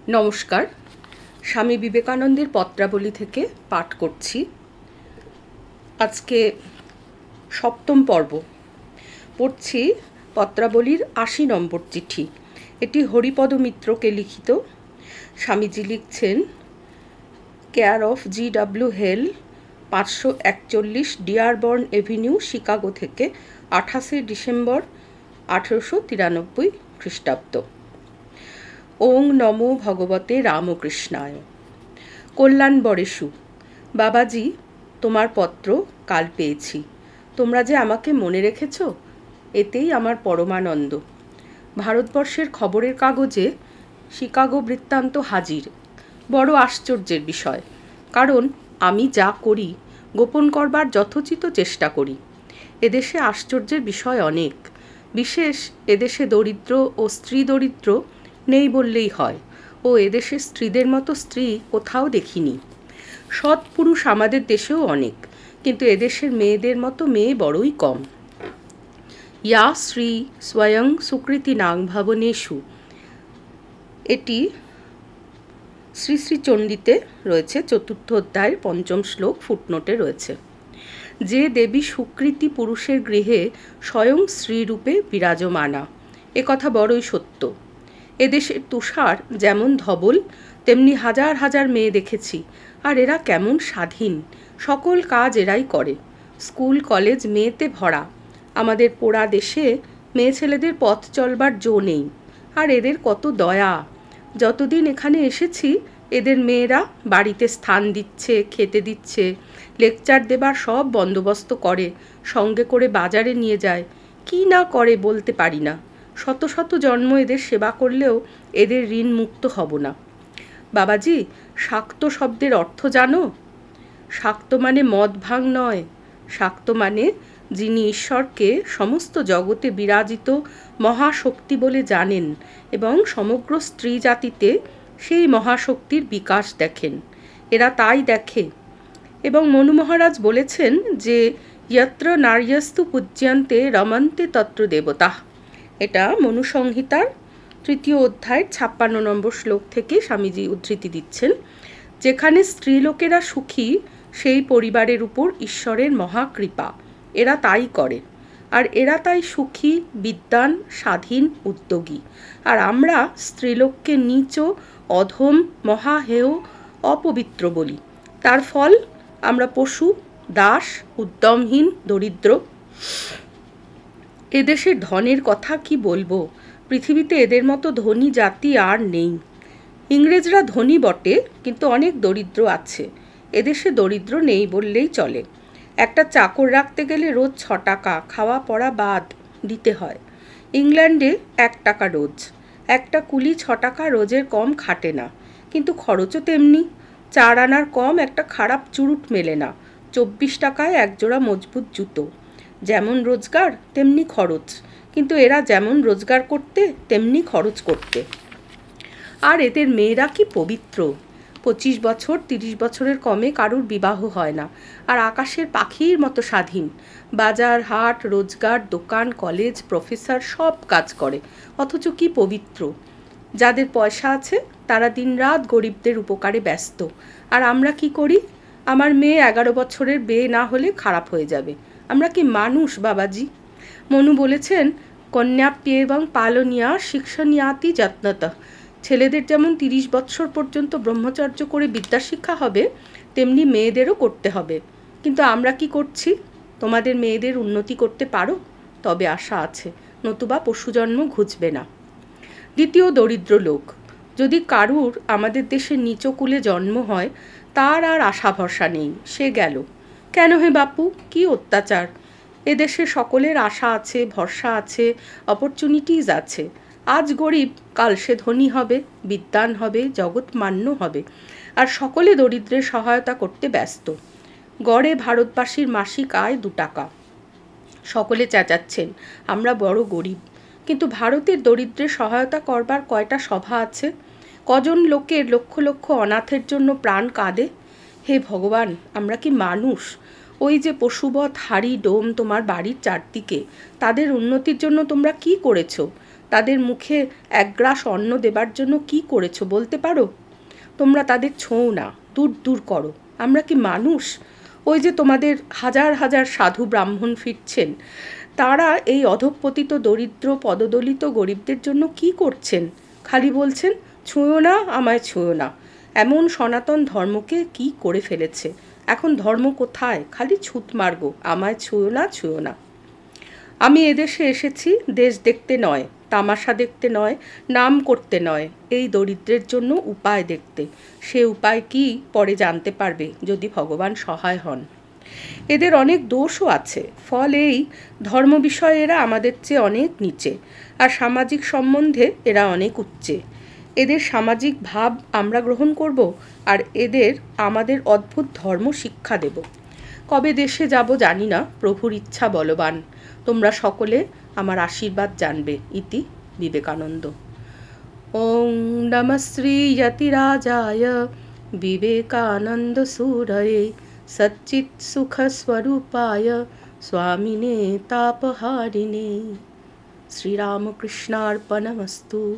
নমস্কার। স্বামী বিবেকানন্দের পত্রাবলী থেকে পাঠ করছি। আজকে সপ্তম পর্ব পড়ছি। পত্রাবলীর ৮০ নম্বর চিঠি। এটি হরিপদ মিত্রকে লিখিত। স্বামীজি লিখছেন, care of G.W. Hale, 541 Dearborn avenue, Chicago থেকে 28 ডিসেম্বর 1893 খ্রিস্টাব্দ। ওং নমো ভগবতে রামকৃষ্ণায়। কল্যাণ বরেশু। বাবাজি, তোমার পত্র কাল পেয়েছি। তোমরা যে আমাকে মনে রেখেছ, এতেই আমার পরমানন্দ। ভারতবর্ষের খবরের কাগজে শিকাগো বৃত্তান্ত হাজির। বড় আশ্চর্যের বিষয়, কারণ আমি যা করি গোপন করবার যথোচিত চেষ্টা করি। এদেশে আশ্চর্যের বিষয় অনেক। বিশেষ এদেশে দরিদ্র ও স্ত্রী দরিদ্র নেই বললেই হয়, ও এদেশের স্ত্রীদের মতো স্ত্রী কোথাও দেখিনি। সৎ পুরুষ আমাদের দেশেও অনেক, কিন্তু এদেশের মেয়েদের মতো মেয়ে বড়ই কম। ইয়া শ্রী স্বয়ং সুকৃতি নাং ভাবনেষু, এটি শ্রী শ্রী চণ্ডীতে রয়েছে, ৪র্থ অধ্যায়ের ৫ম শ্লোক ফুটনোটে রয়েছে। যে দেবী সুকৃতি পুরুষের গৃহে স্বয়ং শ্রীরূপে বিরাজমানা, এ কথা বড়ই সত্য। এদেশের তুষার যেমন ধবল, তেমনি হাজার হাজার মেয়ে দেখেছি, আর এরা কেমন স্বাধীন, সকল কাজ এরাই করে। স্কুল কলেজ মেয়েতে ভরা। আমাদের পোড়া দেশে মেয়ে ছেলেদের পথ চলবার জো নেই, আর এদের কত দয়া। যতদিন এখানে এসেছি এদের মেয়েরা বাড়িতে স্থান দিচ্ছে, খেতে দিচ্ছে, লেকচার দেবার সব বন্দোবস্ত করে, সঙ্গে করে বাজারে নিয়ে যায়। কি না করে বলতে পারি না। শত শত জন্ম এদের সেবা করলেও এদের ঋণ মুক্ত হব না। বাবাজি, শাক্ত শব্দের অর্থ জানো? শাক্ত মানে মদ ভাং নয়। শাক্ত মানে যিনি ঈশ্বরকে সমস্ত জগতে বিরাজিত মহাশক্তি বলে জানেন এবং সমগ্র স্ত্রী জাতিতে সেই মহাশক্তির বিকাশ দেখেন। এরা তাই দেখে। এবং মনু মহারাজ বলেছেন যে যত্র নার্যস্তু পূজ্যন্তে রমন্তে তত্র দেবতা। এটা মনুসংহিতার ৩য় অধ্যায়ের ৫৬ নম্বর শ্লোক থেকে স্বামীজি উদ্ধৃতি দিচ্ছেন। যেখানে স্ত্রীলোকেরা সুখী, সেই পরিবারের উপর ঈশ্বরের মহাকৃপা। এরা তাই করে, আর এরা তাই সুখী, বিদ্বান, স্বাধীন, উদ্যোগী। আর আমরা স্ত্রীলোককে নীচ, অধম, মহাহেয়, অপবিত্র বলি। তার ফল আমরা পশু, দাস, উদ্যমহীন, দরিদ্র। এদেশের ধনের কথা কি বলবো? পৃথিবীতে এদের মতো ধনী জাতি আর নেই। ইংরেজরা ধনী বটে, কিন্তু অনেক দরিদ্র আছে। এদেশে দরিদ্র নেই বললেই চলে। একটা চাকর রাখতে গেলে রোজ ৬ টাকা, খাওয়া পড়া বাদ, দিতে হয়। ইংল্যান্ডে ১ টাকা রোজ। একটা কুলি ৬ টাকা রোজের কম খাটে না, কিন্তু খরচও তেমনি। ৪ আনার কম একটা খারাপ চুরুট মেলে না। ২৪ টাকায় একজোড়া মজবুত জুতো। যেমন রোজগার তেমনি খরচ, কিন্তু এরা যেমন রোজগার করতে তেমনি খরচ করতে। আর এদের মেয়েরা কি পবিত্র! ২৫ বছর ৩০ বছরের কমে কারুর বিবাহ হয় না, আর আকাশের পাখির মতো স্বাধীন। বাজার হাট, রোজগার, দোকান, কলেজ, প্রফেসর সব কাজ করে, অথচ কি পবিত্র! যাদের পয়সা আছে তারা দিনরাত গরিবদের উপকারে ব্যস্ত। আর আমরা কি করি? আমার মেয়ে ১১ বছরের বিয়ে না হলে খারাপ হয়ে যাবে। আমরা কি মানুষ বাবাজি? মনু বলেছেন, কন্যাপ্যেবং পালনীয়া শিক্ষণীয়াতি যত্নতঃ। ছেলেদের যেমন ৩০ বৎসর পর্যন্ত ব্রহ্মচর্য করে বিদ্যাশিক্ষা হবে, তেমনি মেয়েদেরও করতে হবে। কিন্তু আমরা কি করছি? তোমাদের মেয়েদের উন্নতি করতে পারো? তবে আশা আছে, নতুবা পশুজন্ম ঘুচবে না। দ্বিতীয় দরিদ্র লোক। যদি কারুর আমাদের দেশে নীচকুলে জন্ম হয়, তার আর আশা ভরসা নেই, সে গেল। কেন হে বাপু, কি অত্যাচার! এদেশে সকলের আশা আছে, ভরসা আছে, অপরচুনিটিজ আছে। আজ গরিব, কাল সে ধনী হবে, বিদ্বান হবে, জগৎমান্য হবে, আর সকলে দরিদ্রের সহায়তা করতে ব্যস্ত। গড়ে ভারতবাসীর মাসিক আয় ২ টাকা। সকলে চেঁচাচ্ছেন আমরা বড় গরিব, কিন্তু ভারতের দরিদ্রের সহায়তা করবার কয়টা সভা আছে? কজন লোকের লক্ষ লক্ষ অনাথের জন্য প্রাণ কাঁদে? হে ভগবান, আমরা কি মানুষ? ওই যে পশুবৎ হাড়ি ডোম তোমার বাড়ির চারদিকে, তাদের উন্নতির জন্য তোমরা কি করেছ? তাদের মুখে এক গ্রাস অন্ন দেবার জন্য কি করেছো বলতে পারো? তোমরা তাদের ছোঁও না, দূর দূর করো। আমরা কি মানুষ? ওই যে তোমাদের হাজার হাজার সাধু ব্রাহ্মণ ফিরছেন, তারা এই অধঃপতিত দরিদ্র পদদলিত গরিবদের জন্য কি করছেন? খালি বলছেন ছুঁয়ো না, আমায় ছুঁয়ো না। এমন সনাতন ধর্মকে কি করে ফেলেছে? এখন ধর্ম কোথায়? খালি ছুত মার্গো, আমায় ছুঁয়ো না, ছুঁয়ো না। আমি এদেশে এসেছি দেশ দেখতে নয়, তামাশা দেখতে নয়, নাম করতে নয়, এই দরিদ্রের জন্য উপায় দেখতে। সে উপায় কি পরে জানতে পারবে যদি ভগবান সহায় হন। এদের অনেক দোষও আছে, ফলে এই ধর্ম বিষয়ে এরা আমাদের চেয়ে অনেক নিচে, আর সামাজিক সম্বন্ধে এরা অনেক উচ্চে। এদের সামাজিক ভাব আমরা গ্রহণ করব, আর এদের আমাদের অদ্ভুত ধর্ম শিক্ষা দেব। কবে দেশে যাব জানি না, প্রভুর ইচ্ছা বলবান। তোমরা সকলে আমার আশীর্বাদ জানবে। ইতি বিবেকানন্দ। ওং নমঃ শ্রী যতিরাজায় বিবেকানন্দ সুরয়ে সচ্চিৎ সুখ स्वरूपाय स्वामिने तापहारिणे। श्रीरामकृष्णार्पणमस्तु।